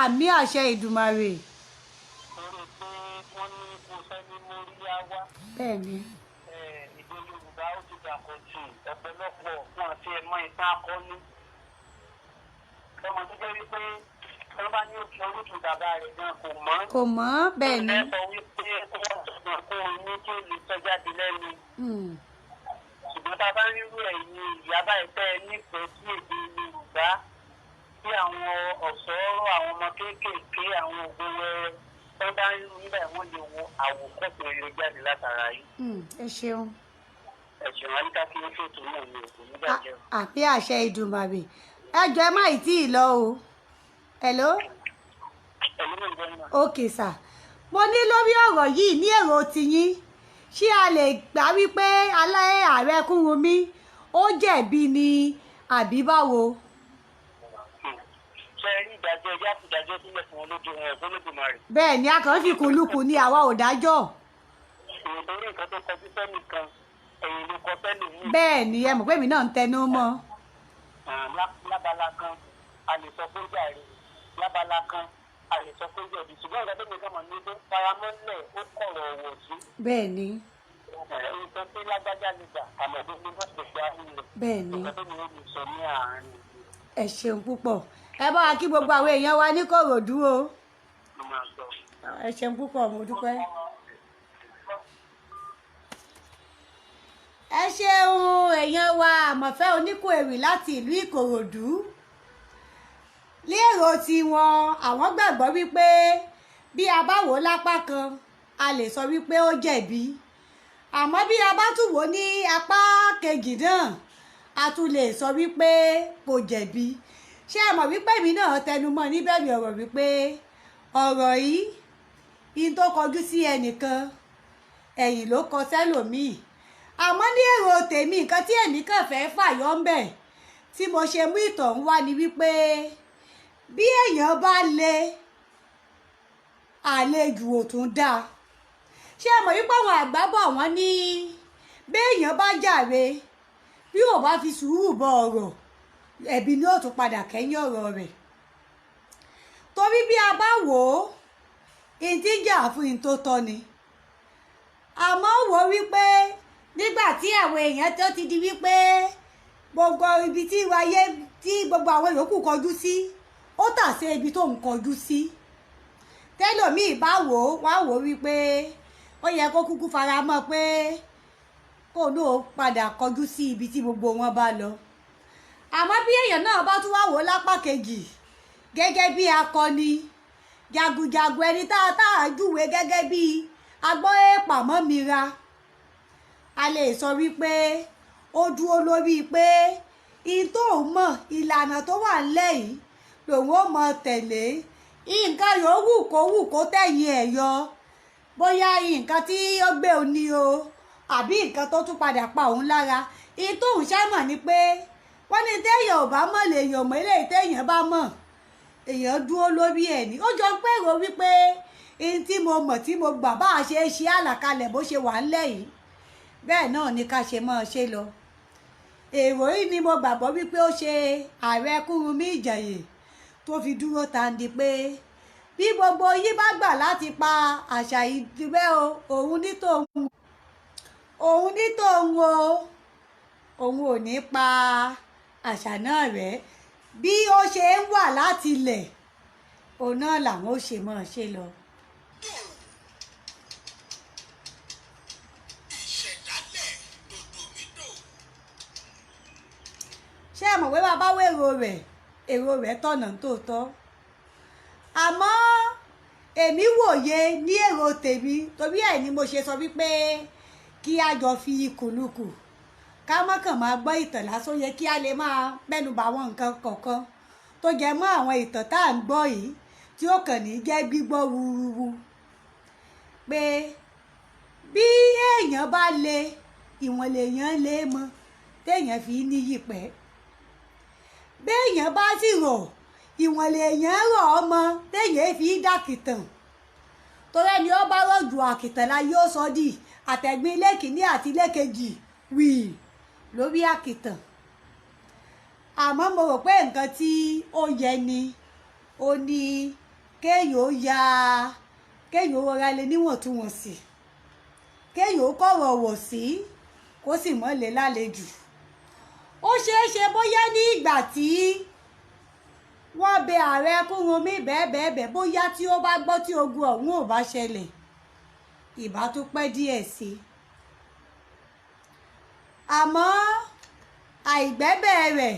Àmì àṣẹ Ìdùmarè. Bẹ́ẹ̀ni. Èdè Yorùbá ó ti dàkọ̀tì ọ̀pọ̀lọpọ̀ fún àti ẹ̀mọ́ ìtàn akọni. Ọmọ tó jẹ́ wípé wọ́n bá ní òkè orúkú bàbá rẹ̀ gan kò mọ́. Kò mọ́ bẹ́ẹ̀ ni. Ó sọ wípé kó wọ́n sọ̀rọ̀ kó o ní kí o lè sọ jáde lẹ́nu. Ṣùgbọ́n tá a bá rírú ẹ̀yin ìyá báyìí tẹ́ ẹ nífẹ̀ẹ́ sí èdè Yorùbá tí àwọn ọ̀ṣọ́rọ̀ àwọn ọmọ kéékèèké àwọn ògbó wẹ́rẹ́ tó bá ń rírú níbẹ̀ wọ́n lè wo àwòkọ́ṣe rere jáde látara yìí. Ẹ ṣeun. Ẹ̀sùn àyíká kí wọ́n ṣètò náà ní òkú nígbàjẹ́. Àmì àṣẹ Ìdùmarè. Ẹ jọ̀ọ́ ẹ má ì tí ì lọ o. Hello? Okay sir. Mo ní lórí ọ̀rọ̀ yìí ní èrò tiyín ṣé a lè gbà wípé Ààrẹ Kúrúnmí ó jẹ̀bi ni àbí báwo? Ṣé ẹ rí ìdájọ́ ẹjẹ́ àtìdájọ́ sílẹ̀ fún olójú Olódùmarè? Bẹ́ẹ̀ ni a kàn fi kùlùkù ni àwa ò dájọ́. Nítorí nǹkan tó kọjú sẹ́nìkan ẹ̀yìn ló kọ sẹ́lòmíì. Bẹ́ẹ̀ ni ẹ mọ̀ pé mi náà ń tẹnu mọ́. Lábala kan a lè sọ pé jàre, lábala kan a lè sọ pé jẹ̀bi, ṣùgbọ́n ìgbà tó mi kàn mọ̀ ní pé faramọ́lẹ̀ ó kọ̀rọ̀ ọ̀wọ̀ sí. Bẹ́ẹ̀ ni. Nǹkan tí lágbájá lè gbà àmọ́ tó ní bá ṣe gbà nílẹ̀. Bẹ́ẹ̀ ni. Nǹkan tó ní ó lè sọ ní àárín. Ẹ ṣeun púpọ̀. Ẹ bá wa kí gbogbo àwọn èèyàn wa ní Kòròdú o. Mo máa sọ. Ẹ ṣeun púpọ̀ mo dúpẹ́. Ẹ ṣeun èèyàn wa Àmọ̀fẹ́ Oníkòèrì láti ìlú Ìkòròdú. Ní èrò tiwọn àwọn gbàgbọ́ wípé bí a bá wò lápá kan a lè sọ wípé ó jẹ̀bi, àmọ́ bí a bá tún wò ní apá kejì náà a tún lè sọ wípé kò jẹ̀bi. Ṣé ẹ mọ̀ wípé mi náà tẹnumọ́ níbẹ̀rẹ̀ ọ̀rọ̀ wípé ọ̀rọ̀ yìí in tó kọjú sí ẹnìkan ẹ̀yìn ló kọ sẹ́lòmíì, àmọ́ ní èrò tèmi nǹkan tí èmi kàn fẹ́ fàyọ ń bẹ̀ tí mo ṣe mú ìtàn wá ni wípé bí èèyàn bá le àlejò ò tún dáa. Ṣé ẹ mọ̀ wípé àwọn àgbà bọ̀ wọ́n ní bí èèyàn bá jàre bí ò bá fi sùúrù bọ ọ̀rọ̀ ẹ̀bi ni ó tún padà kẹ́yìn ọ̀rọ̀ rẹ̀. Torí bí a bá wò ó ìdí jà fún in tó tọ́ ni, àmọ́ wò ó wípé nígbà tí àwọn èèyàn tó ti di wípé gbogbo ibi tí wáyé tí gbogbo àwọn yòókù kọjú sí ó tà sí ibi tó ń kọjú sí, tẹ́lòmíì bá wò ó wá wò ó wípé ó yẹ kó kúkú fara mọ́ pé kó ló padà kọjú sí ibi tí gbogbo wọn bá lọ. Àmọ́ bí èèyàn náà bá tún wá wò ó lápá kejì gẹ́gẹ́ bí akọni jagunjagun ẹni tá a júwe gẹ́gẹ́ bí agbọ́n èèpàmọ́ mira, a lè sọ wípé ó dúró lórí pé in tó mọ̀ ìlànà tó wà ńlẹ̀ yìí lòun ó mọ tẹ̀lé. Nǹkan yòówù kó tẹ̀yìn ẹ̀ yọ, bóyá nǹkan tí ó gbé òun ni o àbí nǹkan tó tún padà pa òun lára, in tóun ṣàmọ̀ ni pé wọ́n ní téèyàn ò bá mọ̀ lèèyàn mọ̀ eléyìí téèyàn bá mọ̀ èèyàn dúró lórí ẹ̀ ní. Ó jọ pé èrò wípé in tí mo mọ̀ tí mo gbà bá a ṣe àlàkalẹ̀ bó ṣe wà ńlẹ̀ yìí bẹ́ẹ̀ náà ni ká ṣe máa ṣe lọ. Èrò yìí ni mo gbàgbọ́ wípé ó ṣe Ààrẹ Kúrúnmí Ìjàyè tó fi dúró tandi pé bí gbogbo yín bá gbà láti pa àṣà ìdíbẹ́ o òun ní tòun o òun ò ní pa àṣà náà rẹ́, bí ó ṣe ń wà láti ilẹ̀ òun náà làwọn ó ṣe máa ṣe lọ. Ṣé ẹ mọ̀ pé bàbá wo èrò rẹ̀ tọ̀nà tòótọ́, àmọ́ èmi wòye ní èrò tèmi torí ẹ̀ ni mo ṣe sọ wípé kí a jọ fi kùlùkù ká mọ́kàn máa gbọ́ ìtàn lásán, yẹ kí a lè máa mẹ́nubà àwọn nǹkan kọ̀ọ̀kan tó jẹ mọ́ àwọn ìtàn tá à ń gbọ́ yìí tí ó kàn ní jẹ́ gbígbọ́ wuruwu pé bí èèyàn bá le ìwọ̀n lèèyàn lè mọ téèyàn fi níyì pẹ́, béèyàn bá sì rọ̀ ìwọ̀n lèèyàn rọ̀ ọmọ téèyàn fi dàkìtàn, torí ẹni ó bá rọ̀ ju àkìtàn la yóò sọ di àtẹ̀gbin ilé kìíní àti ilé kejì wì lórí àkìtàn àmọ́ mo rò pé nǹkan tí ó yẹ ni ó ní kéèyàn rọra lé níwọ̀ntúnwọ̀nsì kéèyàn kọ̀rọ̀ wọ̀ sí kó sì mọ́ lè lálejò ó ṣeé ṣe bóyá ní ìgbà tí wọ́n bẹ ààrẹ Kúrúnmí bẹ́ẹ̀ bóyá tí ó bá gbọ́ tí ogun ọ̀hún ò bá ṣẹlẹ̀ ìbá tó pẹ́ díẹ̀ sí i àmọ́ àìgbẹ́bẹ̀ rẹ̀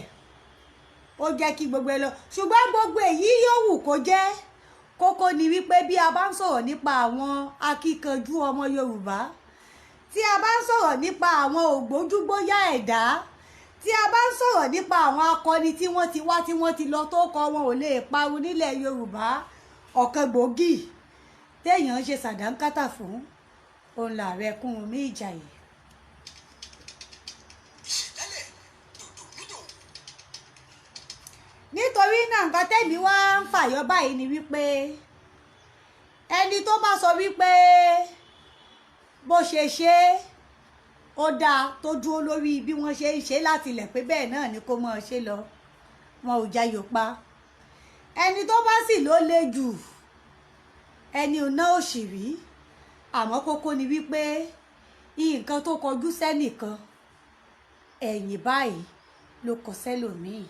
ó jẹ́ kí gbogbo ẹ lọ ṣùgbọ́n gbogbo èyí yóò wù kó jẹ́ kókó ni wípé bí a bá ń sọ̀rọ̀ nípa àwọn akíkanjú ọmọ Yorùbá tí a bá ń sọ̀rọ̀ nípa àwọn ògbójúgbóyà ẹ̀dá tí a bá ń sọ̀rọ̀ nípa àwọn akọni tí wọ́n ti wá tí wọ́n ti lọ tó kọ wọn ò lè parun nílẹ̀ Yorùbá ọ̀kan gbòógì téèyàn ń ṣe sàdánkátà fún òun lààrẹ Kúrúnmí Ìjàyè. nítorí náà nǹkan tẹ́mi wá ń fàyọ báyìí ni wípé ẹni tó bá sọ wípé bó ṣe ṣe ó dáa tó dúró lórí bí wọ́n ṣe ń ṣe láti ilẹ̀ pé bẹ́ẹ̀ náà ni kó máa ṣe lọ wọn ò jayò pa ẹni tó bá sì ló le jù ẹni ò ná òṣèré àmọ́ kókó ni wípé nǹkan tó kọjú sẹ́nìkan ẹ̀yìn báyìí ló kọ sẹ́lòmíì.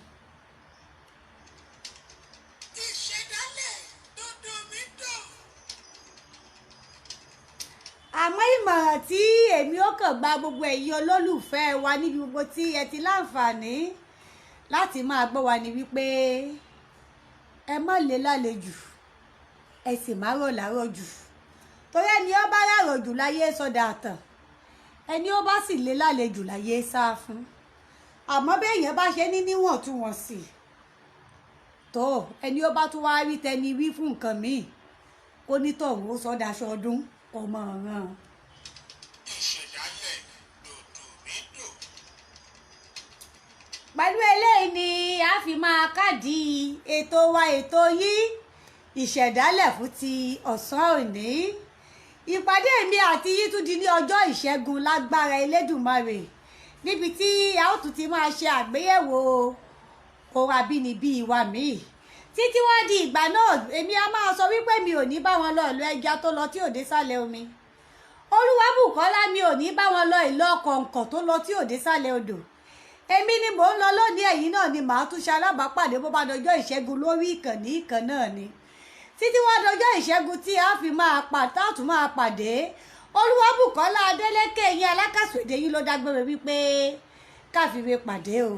àmọ́ ìmọ̀ràn tí èmi ó kàn gba gbogbo ẹ̀yin olólùfẹ́ wa níbi gbogbo tí ẹ ti láǹfààní láti máa gbọ́ wa ni wípé ẹ má lè lálejò ẹ sì má rò lárọ̀ jù torí ẹni ó bá rárọ̀ jù láyé sọdà àtàn ẹni ó bá sì lè lálejò láyé sá fún àmọ́ béèyàn bá ṣe ní níwọ̀ntúnwọ̀nsì tó ẹni ó bá tún wá rí tẹni wí fún nǹkan míì kó nítọ̀hún ó sọdà aṣọdún ọmọ ọ̀ràn. ìṣẹ̀dálẹ̀ dòdòmídò. pẹ̀lú eléyìí ni a fi máa kádì ètò wa ètò yìí ìṣẹ̀dálẹ̀ fún ti ọ̀sán òní ìpàdé mi àti yìí tún di ní ọjọ́ ìṣẹ́gun lágbára Elédùmarè níbi tí a ó tún ti máa ṣe àgbéyẹ̀wò ohun àbínibí wa míì títí wá di ìgbà náà èmi a máa sọ wípé mi ò ní bá wọn lọ ìlú ẹja tó lọ tí ò dé sálẹ̀ omi Olúwabùkọ́lá mi ò ní bá wọn lọ ìlú ọkọ̀ǹkọ̀ tó lọ tí ò dé sálẹ̀ odò èmi ni mò ń lọ lónìí ẹ̀yìn náà ni màá tún ṣe alábàápàdé bó bá dọjọ́ ìṣẹ́gun lórí ìkànnì ìkan náà ni títí wá dọjọ́ ìṣẹ́gun tí a fi máa pàdé Olúwabùkọ́lá Adélékè yín alákàsọ̀ èdè yín ló dágbére wípé káfíńwé pàdé o.